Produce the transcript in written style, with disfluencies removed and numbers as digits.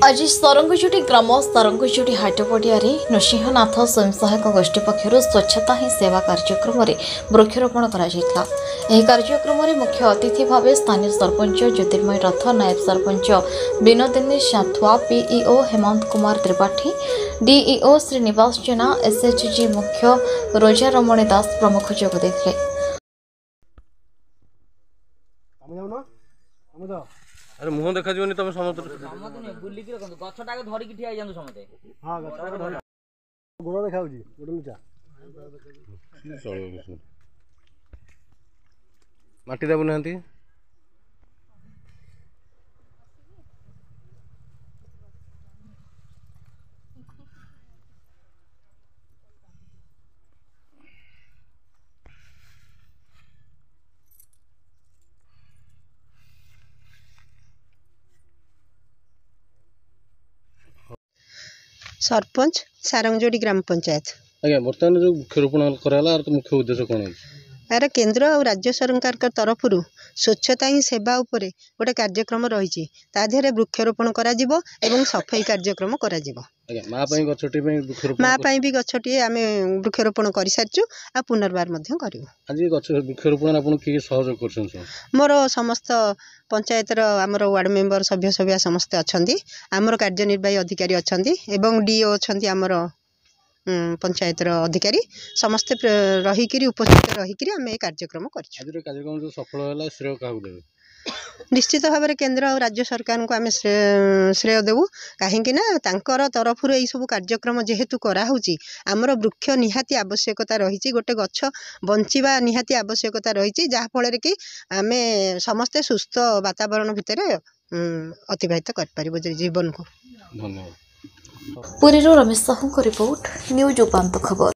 आज सरंगजुटी ग्राम सरंगजुटी हाटपड़िया नृसिंहनाथ स्वयं सहायक गोष्ठी पक्षर स्वच्छता ही सेवा कार्यक्रम में वृक्षरोपण कार्यक्रम में मुख्य अतिथि भाव स्थानीय सरपंच ज्योतिर्मय रथ नायब सरपंच विनोदिनी साथुआ पीईओ हेमंत कुमार त्रिपाठी डीईओ श्रीनिवास जेना एसएचजी मुख्य रोजा रमणी दास प्रमुख जोगदे। अरे मुह देखा जीवन तुम समस्त बुलिक गछटा धरिकी ठिया जानु समते। हां गछटा धरि गोड़ देखाउजी गोड़ नीचा चलो माटी देबु नांती सरपंच सारंगजोड़ी ग्राम पंचायत। आज्ञा बर्तमान जो वृक्षरोपण कराला मुख्य उद्देश्य कौन है? यार केंद्र और राज्य सरकार तरफ स्वच्छता ही सेवा उपरे गोटे कार्यक्रम रही ताधे वृक्षरोपण करा सफाई कार्यक्रम करा माँ भी गछटी आम वृक्षरोपण कर सारी आ पुनर्बार आज वृक्षरोपण आप सहयोग कर मोर समस्त पंचायतर आमर वार्ड मेंबर सभ्य सभ्या समस्ते अच्छा आमर कार्यनिर्वाही अधिकारी अच्छा एवं डीओ अच्छा आमर पंचायतर अधिकारी समस्ते रहीकि उपस्थित रहीकि आम कार्यक्रम कर सफल श्रेय क्या निश्चित भाव में केंद्र और राज्य सरकार को आम श्रेय देवु कहीं तरफ सब कार्यक्रम जेहेतु कराऊँगी आमर वृक्ष निहाती आवश्यकता रही गोटे गछ बंचा निहाती आवश्यकता रही जहाँफल कि आम समस्ते सुस्थ वातावरण भितर अतिबाहित कर जीवन को। धन्यवाद। पुरी रमेश साहू रिपोर्ट न्यूज उपांत खबर।